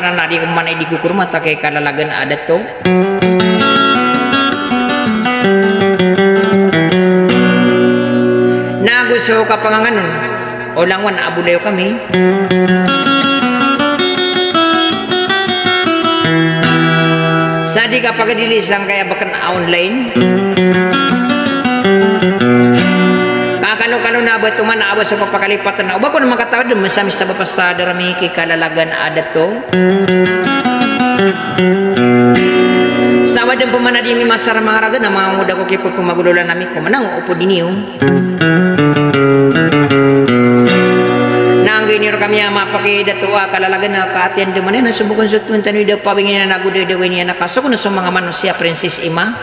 karena nadi kuman di kukur mata kayak kalalagan ada to. Naguso kapanganganon olangwan abulayo kami. Sadi kapag dilisang kaya bakan online. Kakano-kano na ba tuman na awas sa papakalipatan na. Uba ko naman katawad dun masamis sa bapasada rami kikalalagan ada to. Sawa din pumana din ni masara mga raga na mga muda ko kipag pumagulolan namin ko. Manang upo din niyo. Nangginir kami ang mapakida to kalalagan na kaatian duman na subukan sa tuwan tanong ida pabingin na nagudawin niya nakaso ko na sa mga manusia Princess Ima.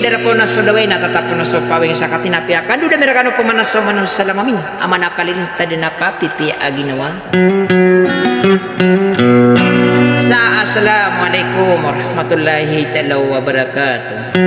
Darapo na sa daway natatapo na sa pawing sa katinapiakan duda merakano pumanaso manos sa lamamin ama nakalilintad na kapipi aginawa. Sa assalamualaikum warahmatullahi ta'ala wabarakatuh.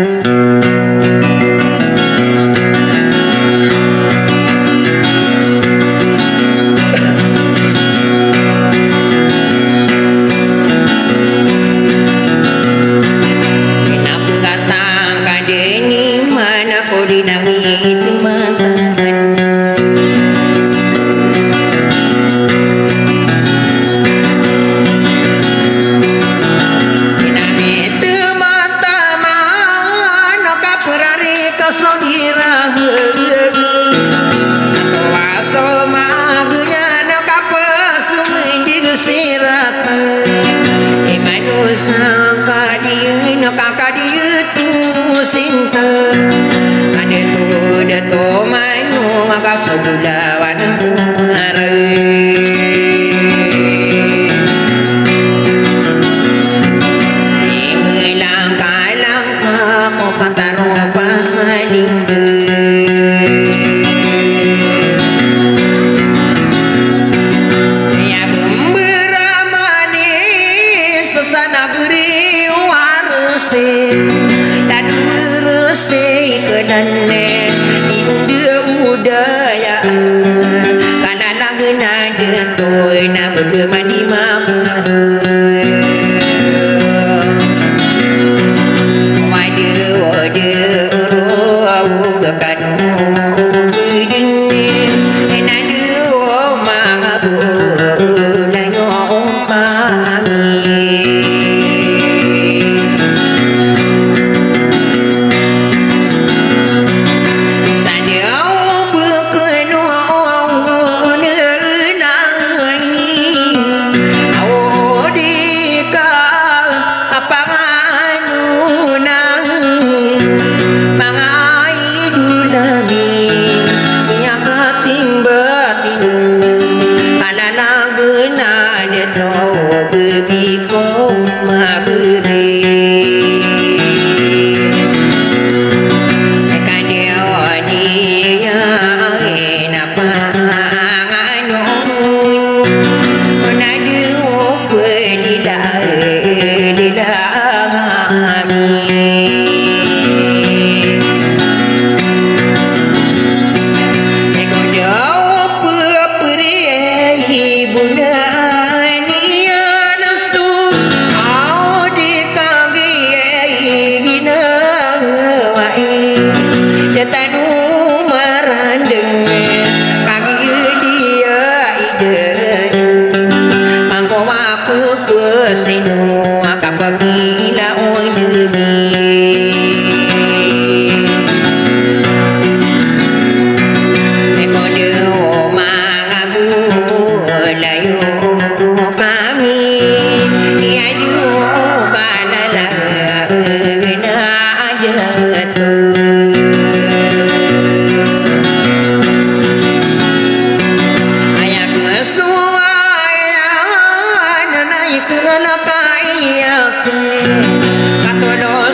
Katono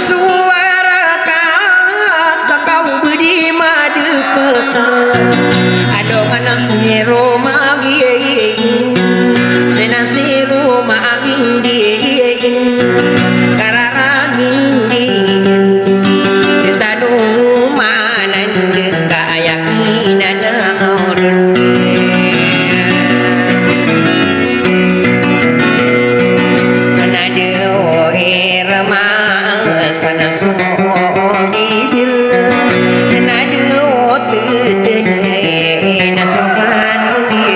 sana so bibir nadu tutene na sogan di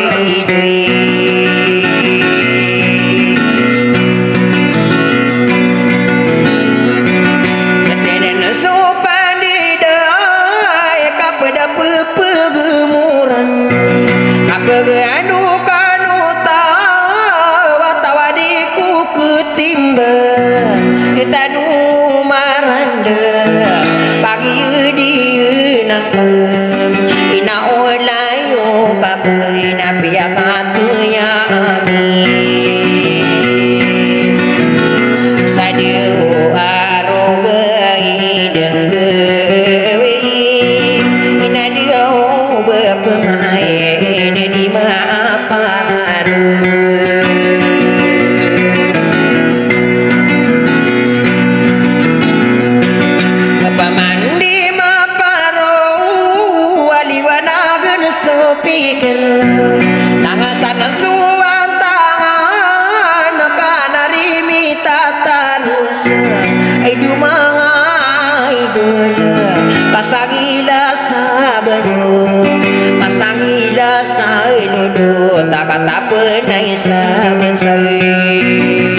tenen so pandai kapada pegemuran kapeganu kanuta watawadiku ketimba kita nu maranda pagi di nang ina olayo kape na pia katuya amin sadio arogai denggewi ina dia berkemai di maaparu pikir tangan sana suan tangan kanari mita tarus aidu mangai dola pasangila sabado pasangila saidodo tak kata penai saben sai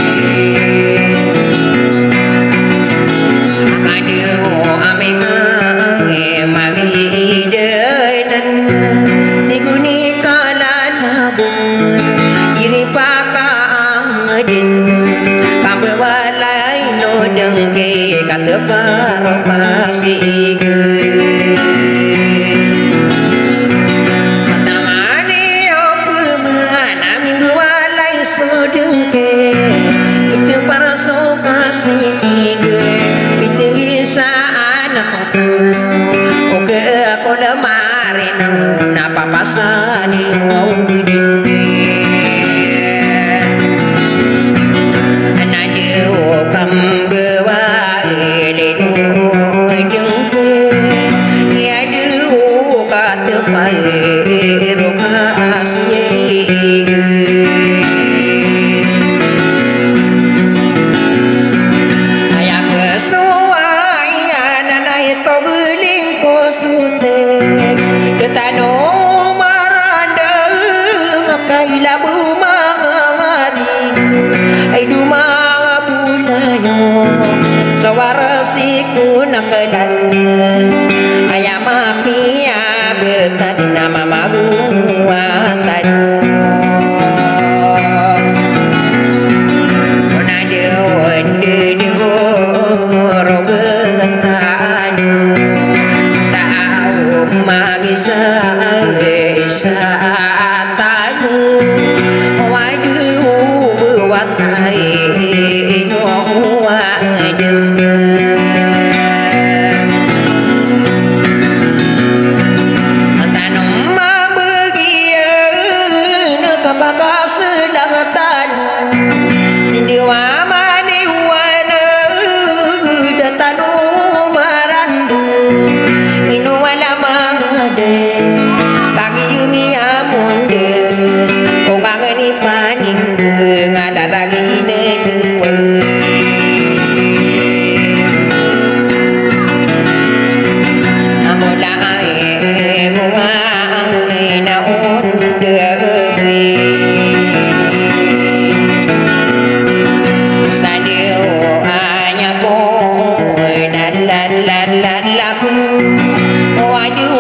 guni kalan magun diri pakang din kambe walai no dengke kata parokasi ge matamani opeman minggu walai so dengke itu parokasi ge bitingi saan aku oke aku lemari napa pasani mau bidin anadeo kambewa elenu dengke ya deu kata pai rokasi aya kesuaian anai to beling ko sute ketano maranda kaila bumangari ai dumanga bulayo sawarasiku nakadan ayama pia betan nama maguatan onade onde digo rogetan sao magisa tanu wadu watai no wadem tanam mabegia kapaka sedang tanu sindiwa mani wana datanu marandu inu wala mangade yumi amundes kongangani paning ngada lagi ne duwe amola ae nguang na onde sadio anya ko la ku wadu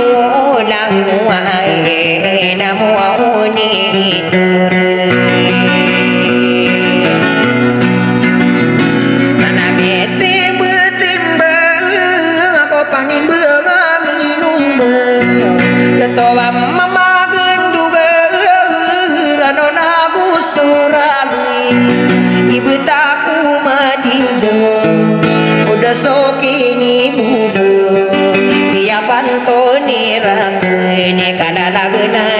lang wae namo oni tur mana bete betimba aku paning minum ketowa mama genduga rano nagu suragi ibu taku madido udah sokini bubu ya pantoni rakene kada lagena